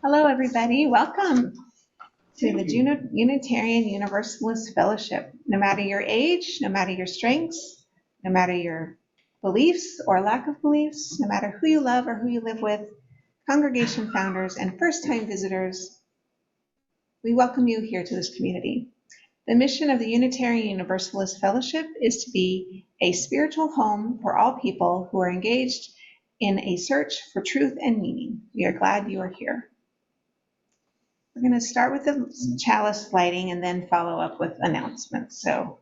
Hello, everybody. Welcome to the Juneau Unitarian Universalist Fellowship. No matter your age, no matter your strengths, no matter your beliefs or lack of beliefs, no matter who you love or who you live with, congregation founders and first-time visitors, we welcome you here to this community. The mission of the Unitarian Universalist Fellowship is to be a spiritual home for all people who are engaged in a search for truth and meaning. We are glad you are here. We're going to start with the chalice lighting and then follow up with announcements. So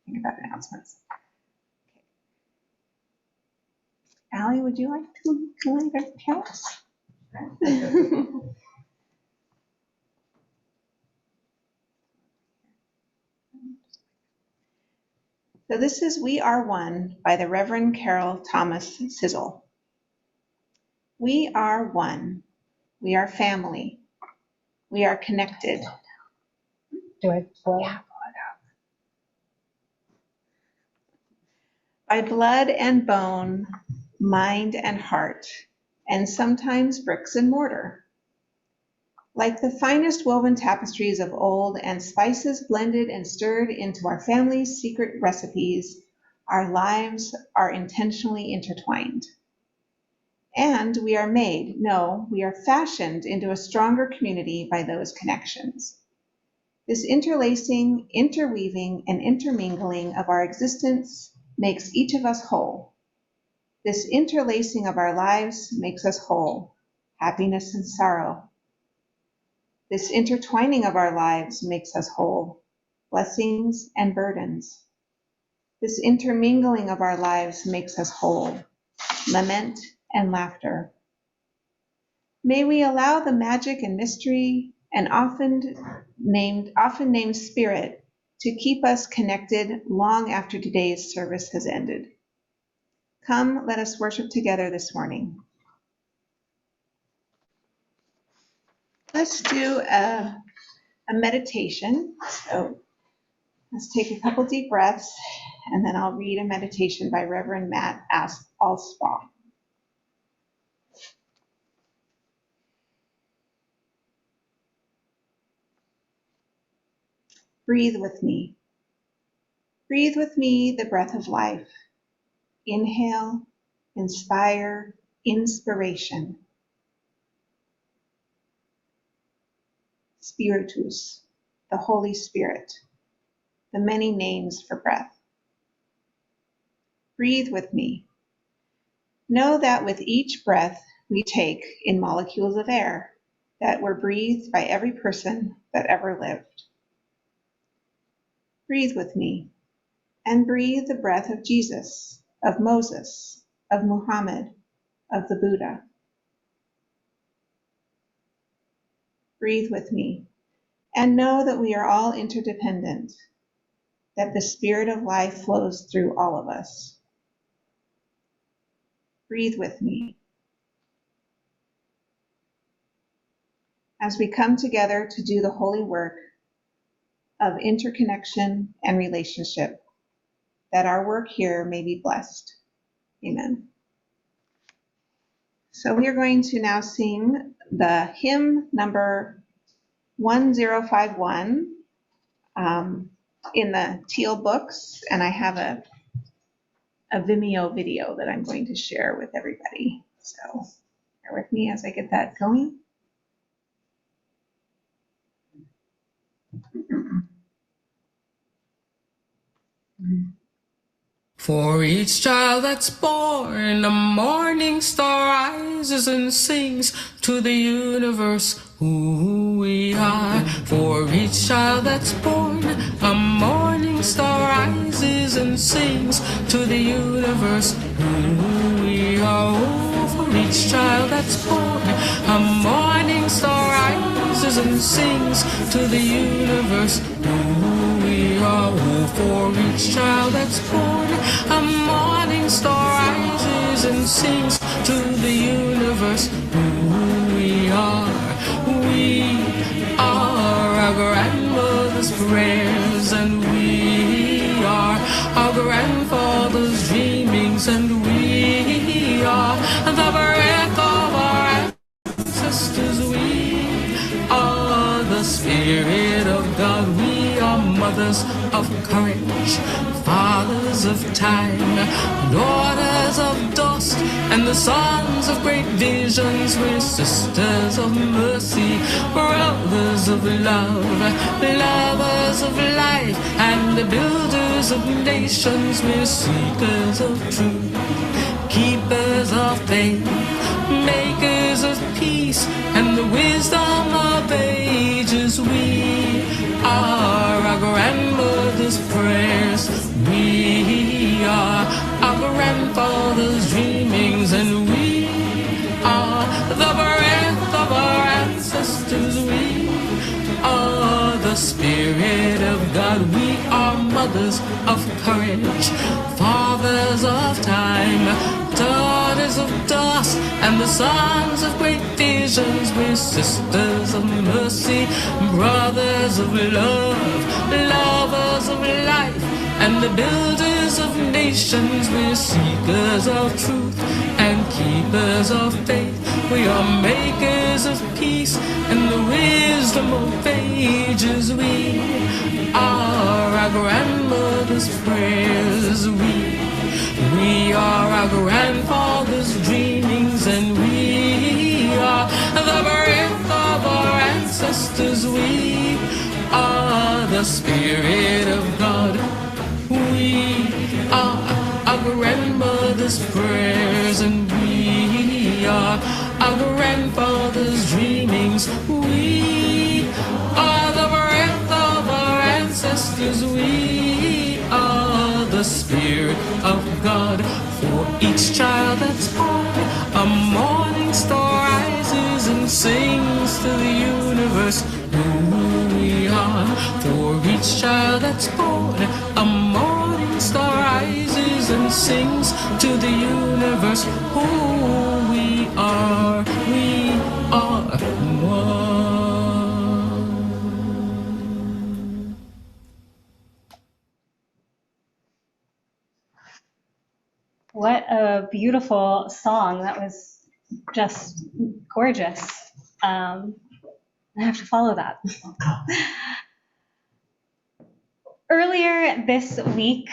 think about announcements. Okay. Ally, would you like to light our chalice? So this is We Are One by the Reverend Carol Thomas Sizzle. We are one. We are family. We are connected. Do I pull? Yeah, pull it out. By blood and bone, mind and heart, and sometimes bricks and mortar. Like the finest woven tapestries of old and spices blended and stirred into our family's secret recipes, our lives are intentionally intertwined. And we are made, no, we are fashioned into a stronger community by those connections. This interlacing, interweaving, and intermingling of our existence makes each of us whole. This interlacing of our lives makes us whole, happiness and sorrow. This intertwining of our lives makes us whole, blessings and burdens. This intermingling of our lives makes us whole, lament and laughter. May we allow the magic and mystery and often named spirit to keep us connected long after today's service has ended. Come, let us worship together this morning. Let's do a meditation. So let's take a couple deep breaths, and then I'll read a meditation by Reverend Matt Alspaugh. Breathe with me. Breathe with me the breath of life. Inhale, inspire, inspiration. Spiritus, the Holy Spirit, the many names for breath. Breathe with me. Know that with each breath we take in molecules of air that were breathed by every person that ever lived. Breathe with me, and breathe the breath of Jesus, of Moses, of Muhammad, of the Buddha. Breathe with me, and know that we are all interdependent, that the spirit of life flows through all of us. Breathe with me. As we come together to do the holy work of interconnection and relationship, that our work here may be blessed. Amen. So we are going to now sing the hymn number 1051 in the Teal books, and I have a Vimeo video that I'm going to share with everybody. So bear with me as I get that going. For each child that's born, a morning star rises and sings to the universe who we are. For each child that's born, a morning star rises and sings to the universe who we are. Oh, for each child that's born, a morning star rises and sings to the universe who we are. Oh, for each child that's born, a morning star rises and sings to the universe who we are. We are our grandmother's prayers, and we are our grandfather's dreamings, and we are the breath of our ancestors. Spirit of God, we are mothers of courage, fathers of time, daughters of dust, and the sons of great visions. We're sisters of mercy, brothers of love, lovers of life, and the builders of nations. We're seekers of truth, keepers of faith, makers of peace, and the wisdom of ages. We are our grandmother's prayers. We are our grandfather's dreamings, and we are the breath of our ancestors. We are the Spirit of God. We are mothers of courage, fathers of time, daughters of dust, and the sons of great visions. We're sisters of mercy, brothers of love, lovers of life, and the builders of nations. We're seekers of truth and keepers of faith. We are makers of peace and the wisdom of ages. We are our grandmother's prayers. We are our grandfather's dreamings, and we are the breath of our ancestors. We are the Spirit of God. We are our grandmother's prayers, and we are our grandfather's dreamings. We are the breath of our ancestors. We are the Spirit of God. For each child that's born, a morning star rises and sings to the universe who we are. For each child that's born, a morning star rises and sings to the universe who we are. We are one. What a beautiful song. That was just gorgeous. I have to follow that. Earlier this week,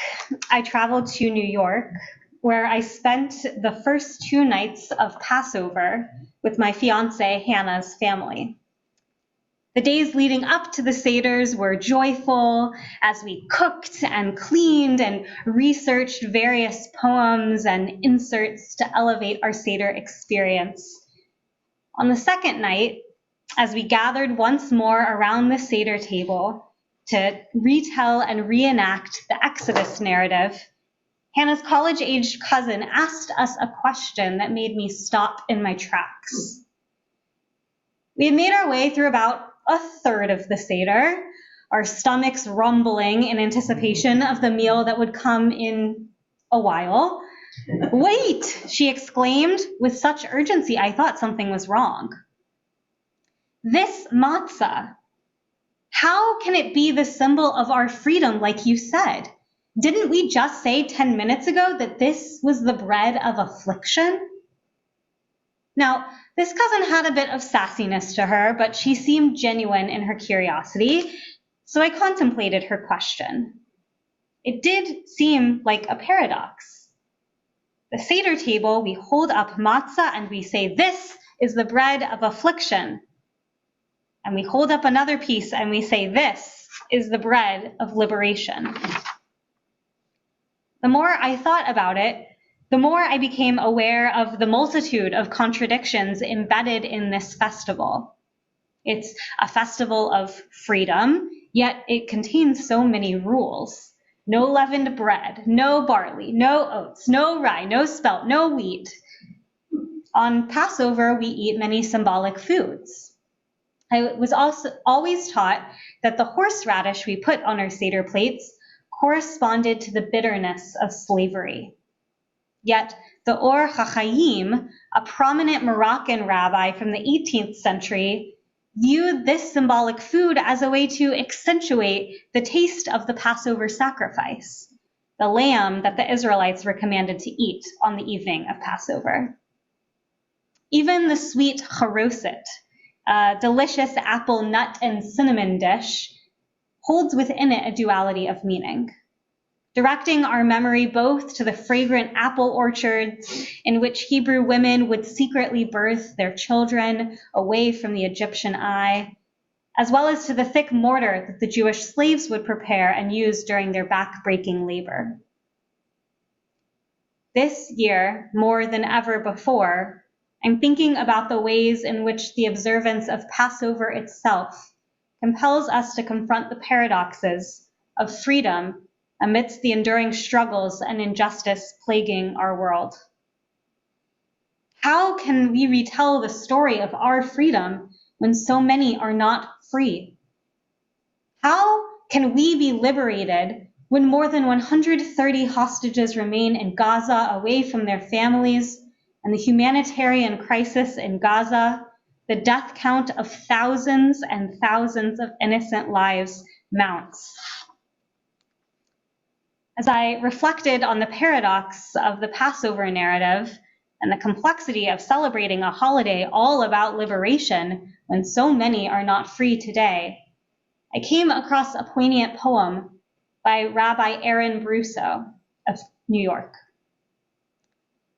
I traveled to New York, where I spent the first 2 nights of Passover with my fiance Hannah's family. The days leading up to the Seders were joyful as we cooked and cleaned and researched various poems and inserts to elevate our Seder experience. On the second night, as we gathered once more around the Seder table to retell and reenact the Exodus narrative, Hannah's college-aged cousin asked us a question that made me stop in my tracks. We had made our way through about a third of the Seder, our stomachs rumbling in anticipation of the meal that would come in a while. "Wait," she exclaimed with such urgency, I thought something was wrong. "This matzah, how can it be the symbol of our freedom like you said? Didn't we just say 10 minutes ago that this was the bread of affliction?" Now, this cousin had a bit of sassiness to her, but she seemed genuine in her curiosity, so I contemplated her question. It did seem like a paradox. The Seder table, we hold up matzah and we say, "This is the bread of affliction." And we hold up another piece and we say, "This is the bread of liberation." The more I thought about it, the more I became aware of the multitude of contradictions embedded in this festival. It's a festival of freedom, yet it contains so many rules. No leavened bread, no barley, no oats, no rye, no spelt, no wheat. On Passover, we eat many symbolic foods. I was also always taught that the horseradish we put on our Seder plates corresponded to the bitterness of slavery. Yet the Or HaChaim, a prominent Moroccan rabbi from the 18th century, viewed this symbolic food as a way to accentuate the taste of the Passover sacrifice, the lamb that the Israelites were commanded to eat on the evening of Passover. Even the sweet charoset, a delicious apple nut and cinnamon dish, holds within it a duality of meaning, directing our memory both to the fragrant apple orchards in which Hebrew women would secretly birth their children away from the Egyptian eye, as well as to the thick mortar that the Jewish slaves would prepare and use during their back-breaking labor. This year, more than ever before, I'm thinking about the ways in which the observance of Passover itself compels us to confront the paradoxes of freedom amidst the enduring struggles and injustice plaguing our world. How can we retell the story of our freedom when so many are not free? How can we be liberated when more than 130 hostages remain in Gaza away from their families, and the humanitarian crisis in Gaza, the death count of thousands and thousands of innocent lives mounts? As I reflected on the paradox of the Passover narrative and the complexity of celebrating a holiday all about liberation when so many are not free today, I came across a poignant poem by Rabbi Aaron Brusso of New York.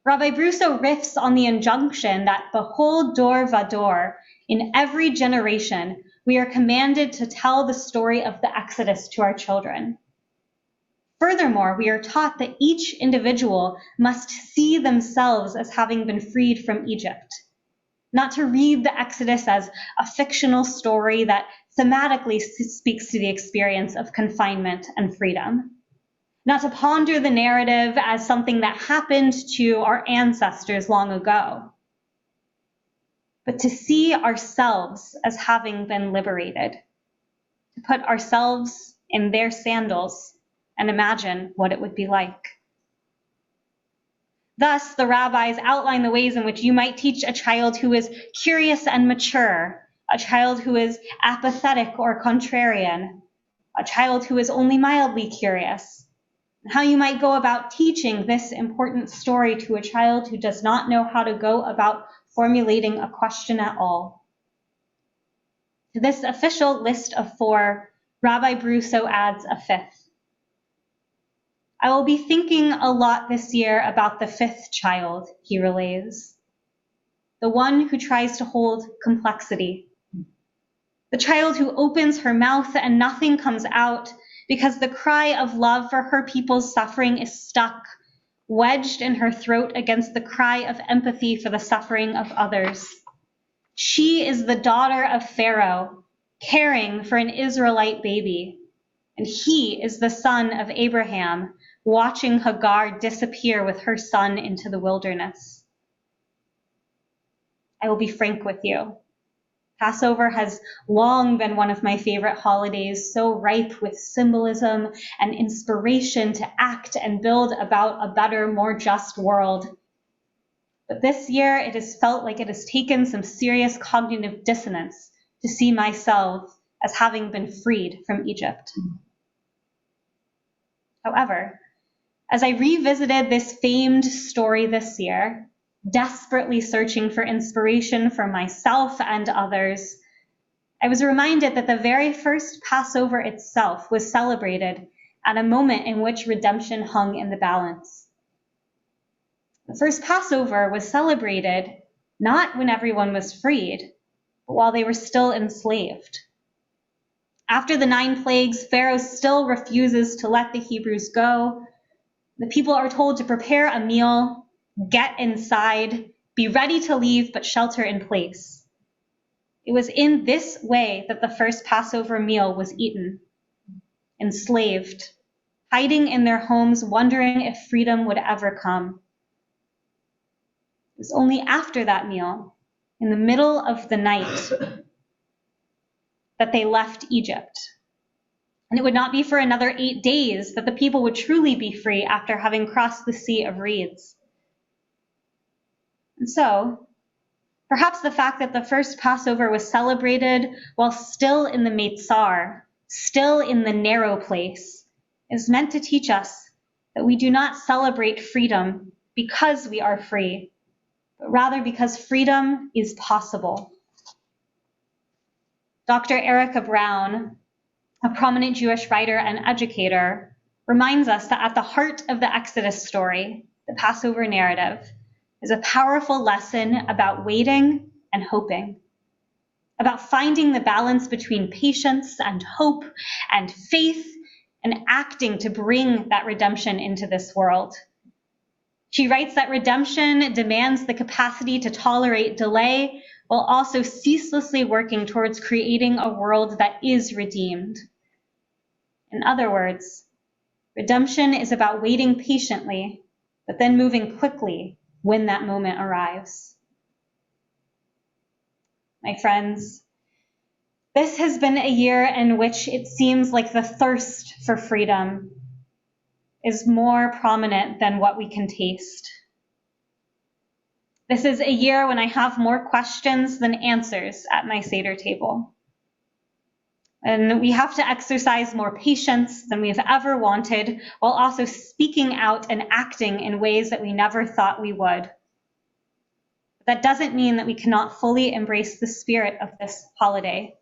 Rabbi Brusso riffs on the injunction that b'chol dor vador, in every generation, we are commanded to tell the story of the Exodus to our children. Furthermore, we are taught that each individual must see themselves as having been freed from Egypt, not to read the Exodus as a fictional story that thematically speaks to the experience of confinement and freedom, not to ponder the narrative as something that happened to our ancestors long ago, but to see ourselves as having been liberated, to put ourselves in their sandals and imagine what it would be like. Thus, the rabbis outline the ways in which you might teach a child who is curious and mature, a child who is apathetic or contrarian, a child who is only mildly curious, and how you might go about teaching this important story to a child who does not know how to go about formulating a question at all. To this official list of 4, Rabbi Brusso adds a 5th. I will be thinking a lot this year about the 5th child, he relays, the one who tries to hold complexity, the child who opens her mouth and nothing comes out because the cry of love for her people's suffering is stuck, wedged in her throat against the cry of empathy for the suffering of others. She is the daughter of Pharaoh, caring for an Israelite baby, and he is the son of Abraham, watching Hagar disappear with her son into the wilderness. I will be frank with you. Passover has long been one of my favorite holidays, so ripe with symbolism and inspiration to act and build about a better, more just world. But this year, it has felt like it has taken some serious cognitive dissonance to see myself as having been freed from Egypt. However, as I revisited this famed story this year, desperately searching for inspiration for myself and others, I was reminded that the very first Passover itself was celebrated at a moment in which redemption hung in the balance. The first Passover was celebrated not when everyone was freed, but while they were still enslaved. After the 9 plagues, Pharaoh still refuses to let the Hebrews go. The people are told to prepare a meal, get inside, be ready to leave, but shelter in place. It was in this way that the first Passover meal was eaten. Enslaved, hiding in their homes, wondering if freedom would ever come. It was only after that meal, in the middle of the night, that they left Egypt. And it would not be for another 8 days that the people would truly be free after having crossed the Sea of Reeds. And so, perhaps the fact that the first Passover was celebrated while still in the Meitzar, still in the narrow place, is meant to teach us that we do not celebrate freedom because we are free, but rather because freedom is possible. Dr. Erica Brown, a prominent Jewish writer and educator, reminds us that at the heart of the Exodus story, the Passover narrative, is a powerful lesson about waiting and hoping, about finding the balance between patience and hope and faith and acting to bring that redemption into this world. She writes that redemption demands the capacity to tolerate delay while also ceaselessly working towards creating a world that is redeemed. In other words, redemption is about waiting patiently, but then moving quickly when that moment arrives. My friends, this has been a year in which it seems like the thirst for freedom is more prominent than what we can taste. This is a year when I have more questions than answers at my Seder table. And we have to exercise more patience than we've ever wanted, while also speaking out and acting in ways that we never thought we would. That doesn't mean that we cannot fully embrace the spirit of this holiday,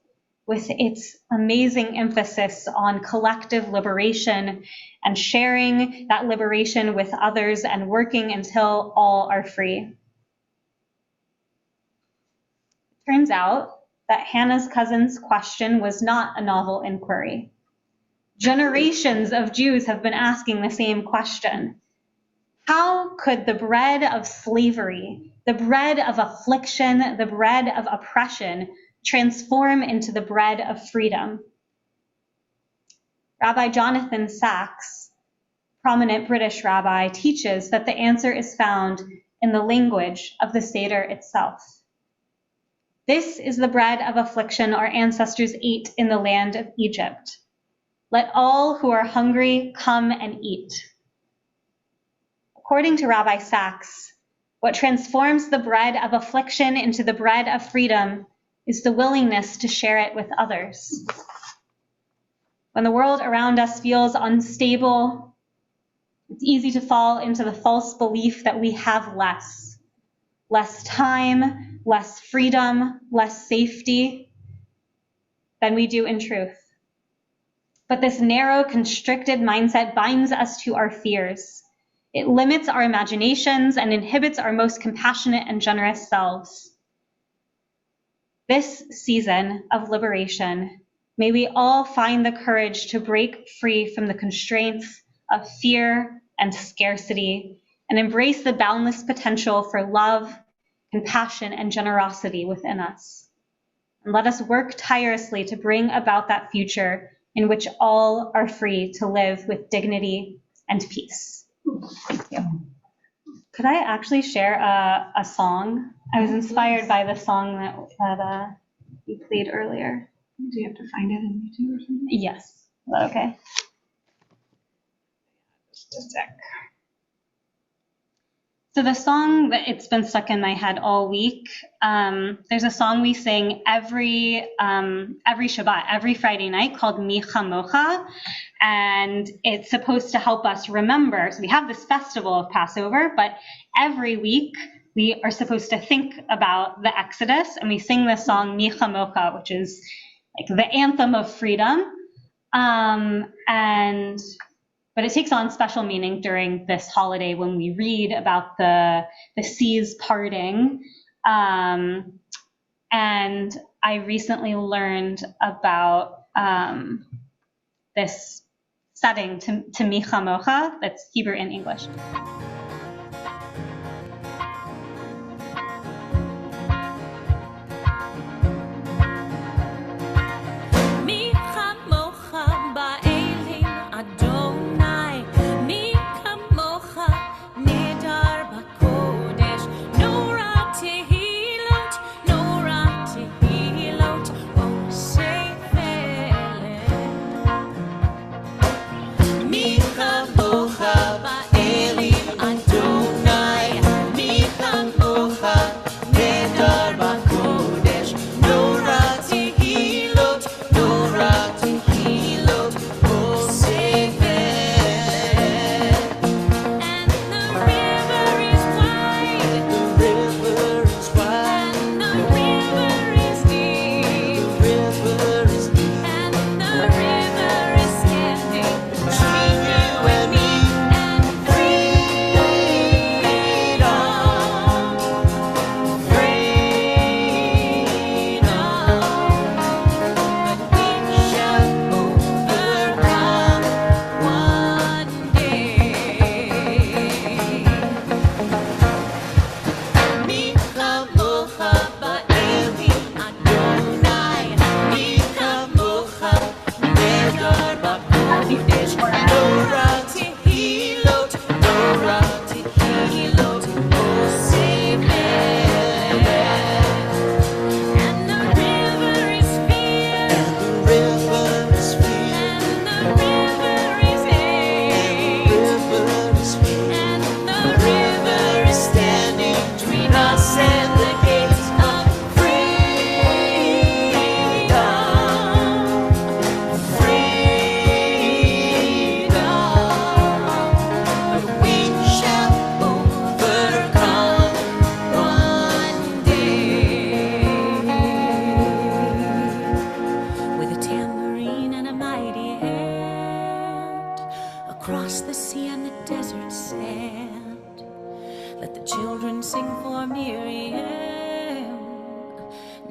with its amazing emphasis on collective liberation and sharing that liberation with others and working until all are free. It turns out that Hannah's cousin's question was not a novel inquiry. Generations of Jews have been asking the same question. How could the bread of slavery, the bread of affliction, the bread of oppression transform into the bread of freedom? Rabbi Jonathan Sacks, prominent British rabbi, teaches that the answer is found in the language of the Seder itself. This is the bread of affliction our ancestors ate in the land of Egypt. Let all who are hungry come and eat. According to Rabbi Sacks, what transforms the bread of affliction into the bread of freedom is the willingness to share it with others. When the world around us feels unstable, it's easy to fall into the false belief that we have less time, less freedom, less safety than we do in truth. But this narrow, constricted mindset binds us to our fears. It limits our imaginations and inhibits our most compassionate and generous selves. This season of liberation, may we all find the courage to break free from the constraints of fear and scarcity and embrace the boundless potential for love, compassion, and generosity within us. And let us work tirelessly to bring about that future in which all are free to live with dignity and peace. Thank you. Could I actually share a song? I was inspired by the song that you played earlier. Do you have to find it on YouTube or something? Yes. Is that okay? Just a sec. So the song that it's been stuck in my head all week, there's a song we sing every Shabbat, every Friday night called Mi Chamocha, and it's supposed to help us remember. So we have this festival of Passover, but every week we are supposed to think about the Exodus, and we sing this song Mi Chamocha, which is like the anthem of freedom, but it takes on special meaning during this holiday when we read about the seas parting. And I recently learned about this setting to Mi Chamocha, that's Hebrew and English.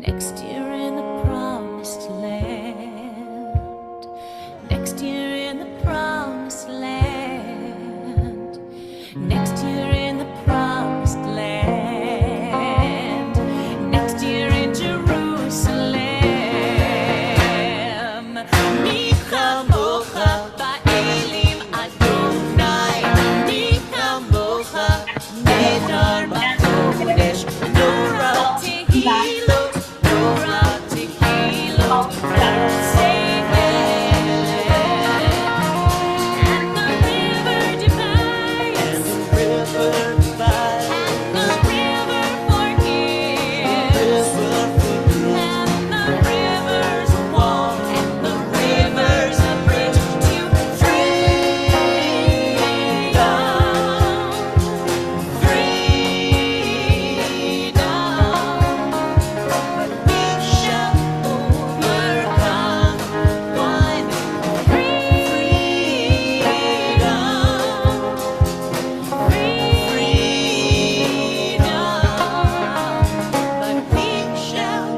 Next year in the promised land. Next year in the promised land. Next year in the promised land. Next year in Jerusalem. Mi chamocha ba'elim Adonai. Mi chamocha nedar b'chodesh. Norah tehilot, Norah tehilot. Say and the river divides. And the river forgives. And the rivers walk. And the rivers a bridge to freedom. But we shall overcome one freedom. But we shall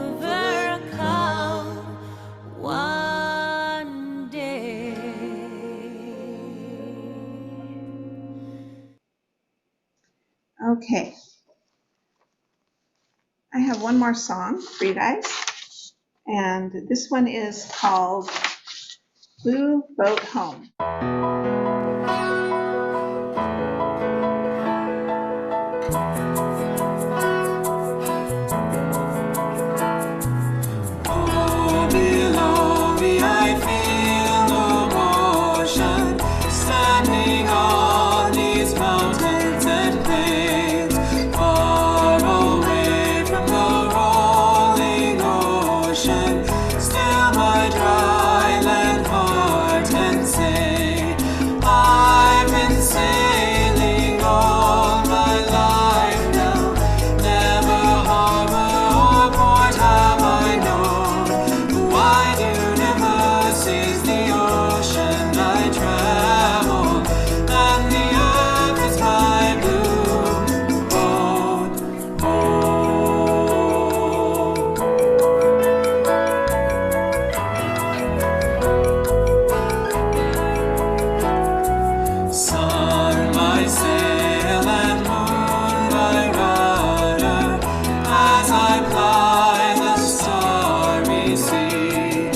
overcome one day. Okay. I have one more song for you guys. And this one is called Blue Boat Home. Oh, below me I feel no motion, standing on these mountains and plains, far away from the rolling ocean. Still my dry land heart and say, I've been sailing all my life now, never harbor or port have I known. The wide universe is the ocean I travel, and the earth is my blue boat home. Sun my sail and moon my rudder, as I ply the starry sea,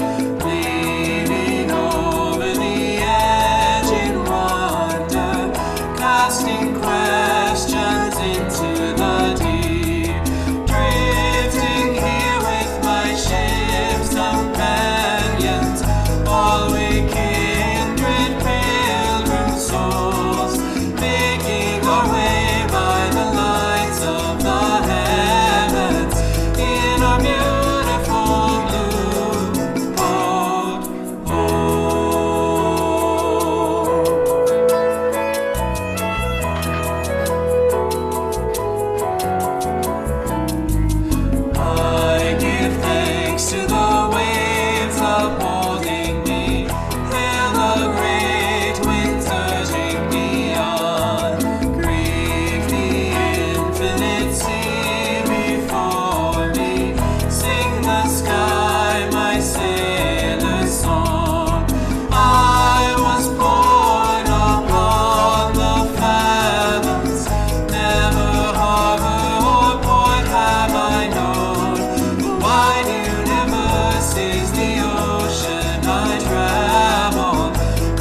leaning over the edge in wonder, casting questions into the deep, drifting here with my ship's companions, all we kindred pilgrim souls, making our way by the lights of the heavens in our beautiful blue boat home. I give thanks to the waves upholding me, hail the great winds urging me on, grieve the infinite sea before me, sing the sky my sailor's song. I was born upon the fathoms, never harbor or port have I known. The wide universe is the ocean I travel,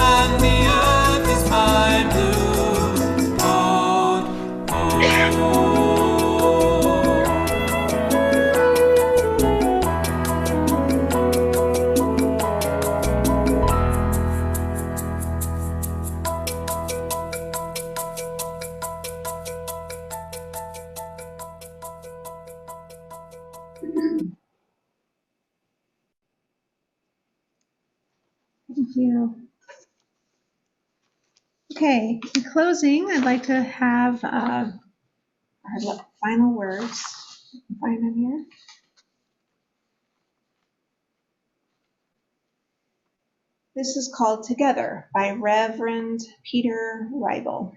and the earth is my blue boat home. Thank you. Okay, in closing, I'd like to have our final words. Find them here. This is called Together by Reverend Peter Reibel.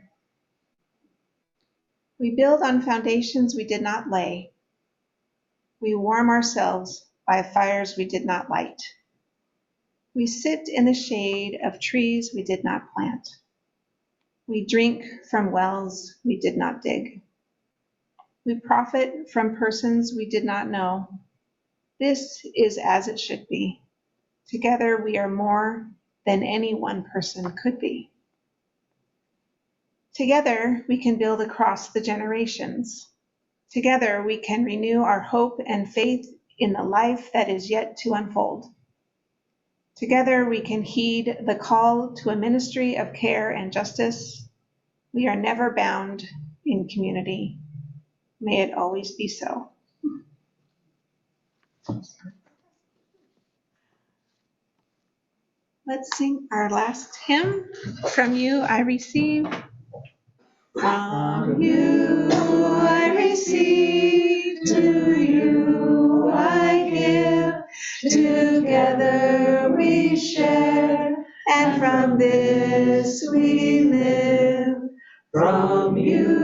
We build on foundations we did not lay. We warm ourselves by fires we did not light. We sit in the shade of trees we did not plant. We drink from wells we did not dig. We profit from persons we did not know. This is as it should be. Together we are more than any one person could be. Together we can build across the generations. Together we can renew our hope and faith in the life that is yet to unfold. Together we can heed the call to a ministry of care and justice. We are never bound in community. May it always be so. Let's sing our last hymn. From you I receive. From you I receive, to you I give. Together we share, and from this we live. From you